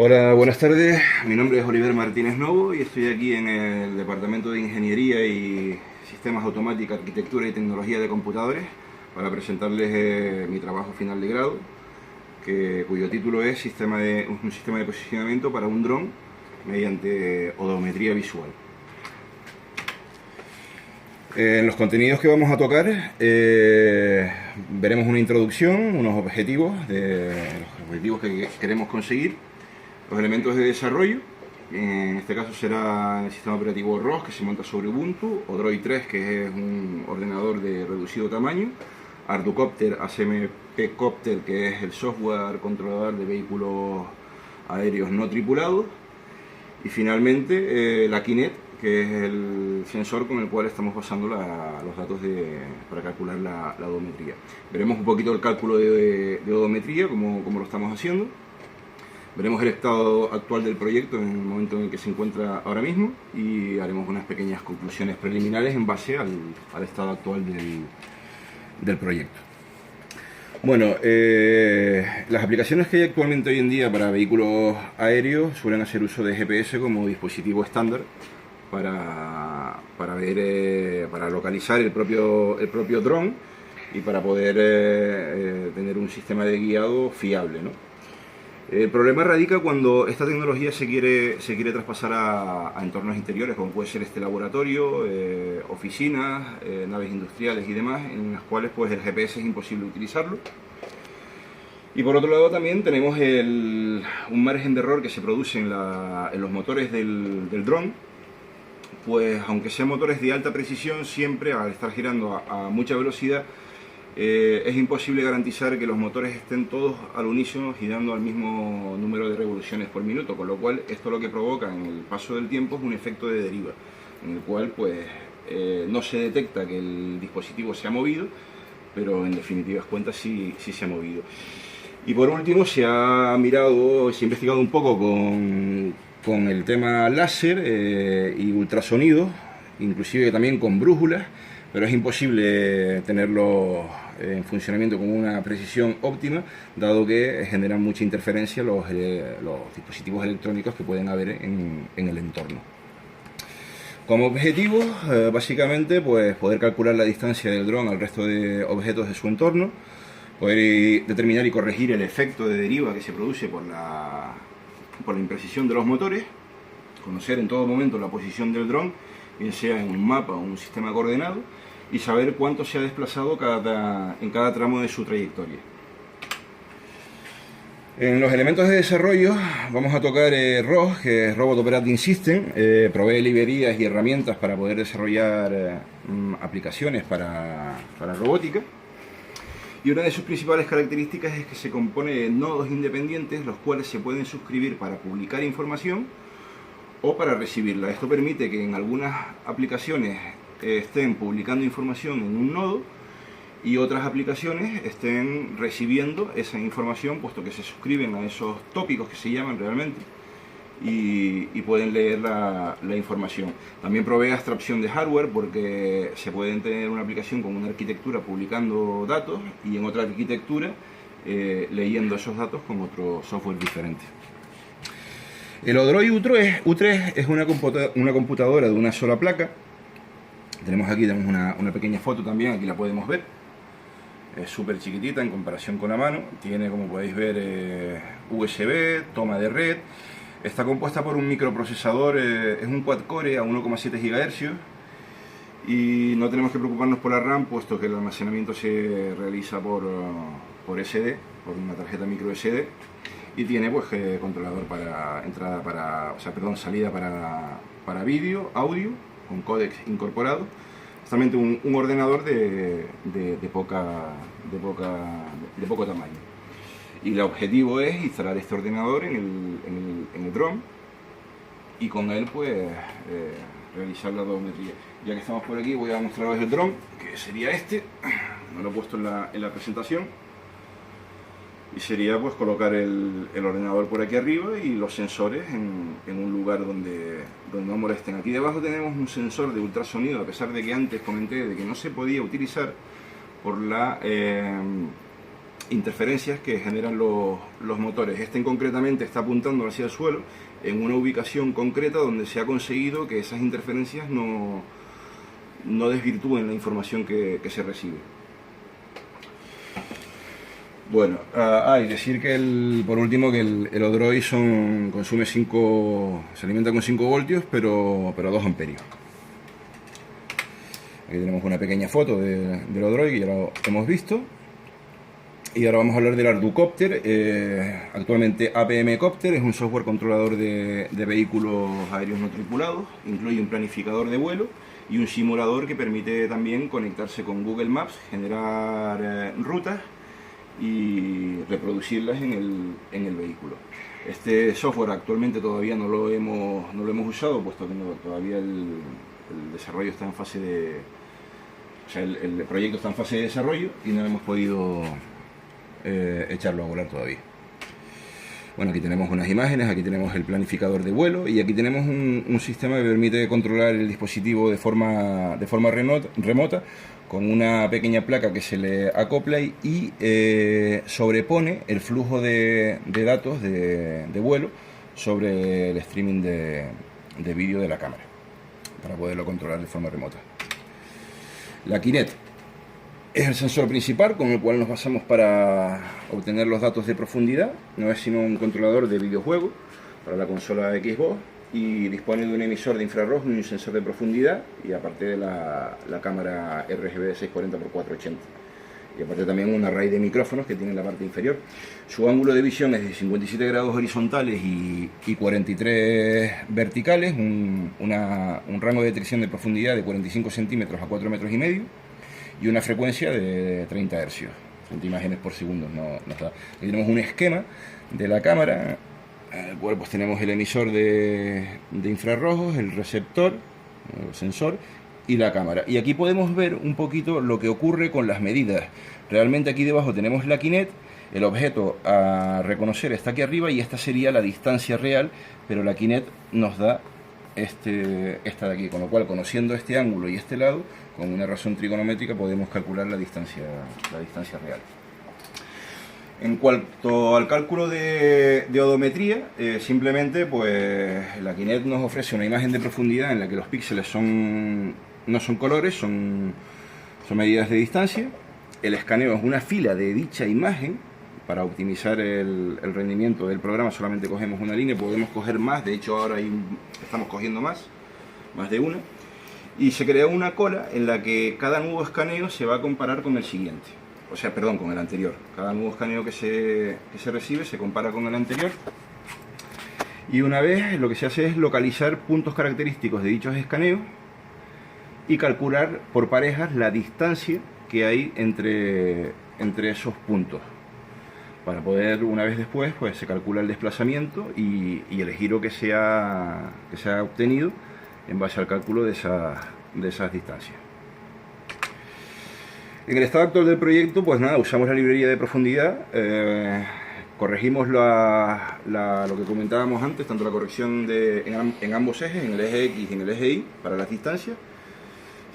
Hola, buenas tardes. Mi nombre es Oliver Martínez Novo y estoy aquí en el Departamento de Ingeniería y Sistemas Automática, Arquitectura y Tecnología de Computadores para presentarles mi trabajo final de grado, cuyo título es un sistema de posicionamiento para un dron mediante odometría visual. En los contenidos que vamos a tocar veremos una introducción, unos objetivos, los objetivos que queremos conseguir, los elementos de desarrollo. En este caso será el sistema operativo ROS, que se monta sobre Ubuntu, Odroid 3, que es un ordenador de reducido tamaño, Arducopter, ACMP Copter, que es el software controlador de vehículos aéreos no tripulados, y finalmente la Kinet, que es el sensor con el cual estamos basando los datos para calcular la odometría. Veremos un poquito el cálculo de odometría, cómo lo estamos haciendo. Veremos el estado actual del proyecto en el momento en el que se encuentra ahora mismo y haremos unas pequeñas conclusiones preliminares en base al estado actual del proyecto. Bueno, las aplicaciones que hay actualmente hoy en día para vehículos aéreos suelen hacer uso de GPS como dispositivo estándar para localizar el propio dron y para poder tener un sistema de guiado fiable, ¿no? El problema radica cuando esta tecnología se quiere traspasar a entornos interiores, como puede ser este laboratorio, oficinas, naves industriales y demás, en las cuales pues el GPS es imposible utilizarlo. Y por otro lado también tenemos un margen de error que se produce en los motores del dron, pues aunque sean motores de alta precisión, siempre al estar girando a mucha velocidad, es imposible garantizar que los motores estén todos al unísono girando al mismo número de revoluciones por minuto, con lo cual esto lo que provoca en el paso del tiempo es un efecto de deriva, en el cual pues no se detecta que el dispositivo se ha movido, pero en definitivas cuentas sí se ha movido. Y por último se ha investigado un poco con el tema láser y ultrasonido, inclusive también con brújulas, pero es imposible tenerlo en funcionamiento con una precisión óptima, dado que generan mucha interferencia los dispositivos electrónicos que pueden haber en el entorno. Como objetivo, básicamente, pues poder calcular la distancia del dron al resto de objetos de su entorno, poder determinar y corregir el efecto de deriva que se produce por la imprecisión de los motores, conocer en todo momento la posición del dron, bien sea en un mapa o un sistema de coordenado, y saber cuánto se ha desplazado en cada tramo de su trayectoria. En los elementos de desarrollo vamos a tocar ROS, que es Robot Operating System. Provee librerías y herramientas para poder desarrollar aplicaciones para robótica. Y una de sus principales características es que se compone de nodos independientes, los cuales se pueden suscribir para publicar información o para recibirla. Esto permite que en algunas aplicaciones estén publicando información en un nodo y otras aplicaciones estén recibiendo esa información, puesto que se suscriben a esos tópicos que se llaman realmente y pueden leer la información. También provee abstracción de hardware, porque se pueden tener una aplicación con una arquitectura publicando datos y en otra arquitectura leyendo esos datos con otro software diferente. El Odroid U3 es una computadora de una sola placa. Tenemos una pequeña foto también, aquí la podemos ver. Es súper chiquitita en comparación con la mano. Tiene, como podéis ver, USB, toma de red. Está compuesta por un microprocesador, es un quad-core a 1,7 GHz. Y no tenemos que preocuparnos por la RAM, puesto que el almacenamiento se realiza por SD, por una tarjeta micro SD. Y tiene pues controlador salida para vídeo, audio, con códec incorporado. Es también un ordenador de poco tamaño. Y el objetivo es instalar este ordenador en el dron y con él pues realizar la odometría. Ya que estamos por aquí, voy a mostraros el dron, que sería este. No lo he puesto en la presentación. Y sería pues colocar el ordenador por aquí arriba y los sensores en un lugar donde no molesten. Aquí debajo tenemos un sensor de ultrasonido, a pesar de que antes comenté de que no se podía utilizar por la interferencias que generan los motores. Este concretamente está apuntando hacia el suelo en una ubicación concreta donde se ha conseguido que esas interferencias no desvirtúen la información que se recibe. Bueno, y decir que por último que el Odroid consume se alimenta con 5 voltios, pero 2 amperios. Aquí tenemos una pequeña foto del Odroid que ya lo hemos visto. Y ahora vamos a hablar del Arducopter. Actualmente APM Copter es un software controlador de vehículos aéreos no tripulados. Incluye un planificador de vuelo y un simulador que permite también conectarse con Google Maps, generar rutas y reproducirlas en el vehículo. Este software actualmente todavía no lo hemos usado, puesto que todavía el desarrollo está en fase de... O sea, el proyecto está en fase de desarrollo y no hemos podido echarlo a volar todavía. Bueno, aquí tenemos unas imágenes, aquí tenemos el planificador de vuelo y aquí tenemos un sistema que permite controlar el dispositivo de forma remota con una pequeña placa que se le acopla y sobrepone el flujo de datos de vuelo sobre el streaming de vídeo de la cámara para poderlo controlar de forma remota. La Kinect es el sensor principal con el cual nos basamos para obtener los datos de profundidad. No es sino un controlador de videojuegos para la consola Xbox y dispone de un emisor de infrarrojo y un sensor de profundidad, y aparte de la cámara RGB 640x480, y aparte también un array de micrófonos que tiene en la parte inferior. Su ángulo de visión es de 57 grados horizontales y 43 verticales, un rango de detección de profundidad de 45 centímetros a 4,5 metros y una frecuencia de 30 Hz, 30 imágenes por segundo. Aquí tenemos un esquema de la cámara, en el cual pues tenemos el emisor de infrarrojos, el receptor, el sensor y la cámara. Y aquí podemos ver un poquito lo que ocurre con las medidas. Realmente aquí debajo tenemos la Kinect, el objeto a reconocer está aquí arriba y esta sería la distancia real, pero la Kinect nos da esta de aquí, con lo cual, conociendo este ángulo y este lado, con una razón trigonométrica podemos calcular la distancia real. En cuanto al cálculo de odometría, simplemente pues la Kinect nos ofrece una imagen de profundidad en la que los píxeles no son colores, son medidas de distancia. El escaneo es una fila de dicha imagen. Para optimizar el rendimiento del programa solamente cogemos una línea, podemos coger más, de hecho ahora estamos cogiendo más de una. Y se crea una cola en la que cada nuevo escaneo se va a comparar con el siguiente. O sea, perdón, con el anterior. Cada nuevo escaneo que se recibe se compara con el anterior. Y una vez lo que se hace es localizar puntos característicos de dichos escaneos y calcular por parejas la distancia que hay entre esos puntos. Para poder, una vez después, pues se calcula el desplazamiento y el giro que se ha obtenido en base al cálculo de esas distancias. En el estado actual del proyecto, pues nada, usamos la librería de profundidad, corregimos lo que comentábamos antes, tanto la corrección en ambos ejes, en el eje X y en el eje Y, para las distancias.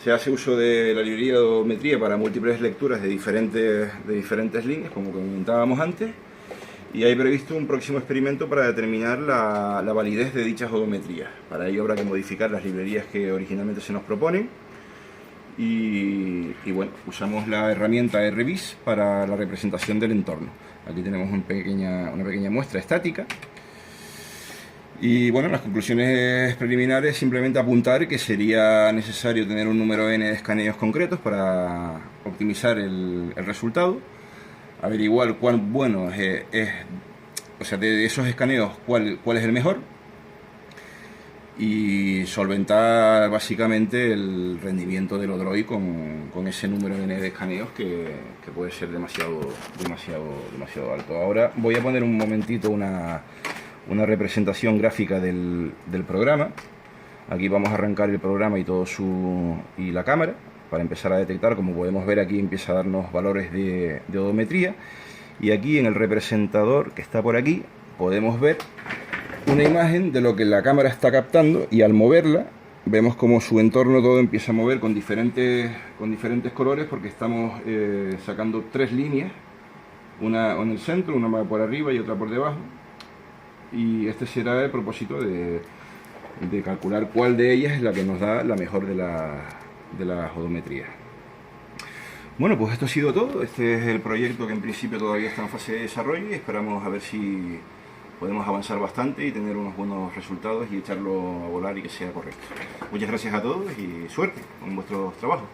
Se hace uso de la librería de odometría para múltiples lecturas de diferentes líneas, como comentábamos antes, y hay previsto un próximo experimento para determinar la validez de dichas odometrías. Para ello habrá que modificar las librerías que originalmente se nos proponen. Y bueno, usamos la herramienta RViz para la representación del entorno. Aquí tenemos una pequeña muestra estática. Y bueno, las conclusiones preliminares, simplemente apuntar que sería necesario tener un número n de escaneos concretos para optimizar el resultado, averiguar cuán bueno o sea, de esos escaneos cuál es el mejor, y solventar básicamente el rendimiento del Odroid con ese número n de escaneos que puede ser demasiado alto. Ahora voy a poner un momentito una representación gráfica del programa. Aquí vamos a arrancar el programa y la cámara para empezar a detectar. Como podemos ver, aquí empieza a darnos valores de odometría, y aquí en el representador que está por aquí podemos ver una imagen de lo que la cámara está captando, y al moverla vemos como su entorno todo empieza a mover con diferentes colores, porque estamos sacando 3 líneas una en el centro, una por arriba y otra por debajo. Y este será el propósito de calcular cuál de ellas es la que nos da la mejor de la odometría. Bueno, pues esto ha sido todo. Este es el proyecto que en principio todavía está en fase de desarrollo y esperamos a ver si podemos avanzar bastante y tener unos buenos resultados y echarlo a volar y que sea correcto. Muchas gracias a todos y suerte con vuestros trabajos.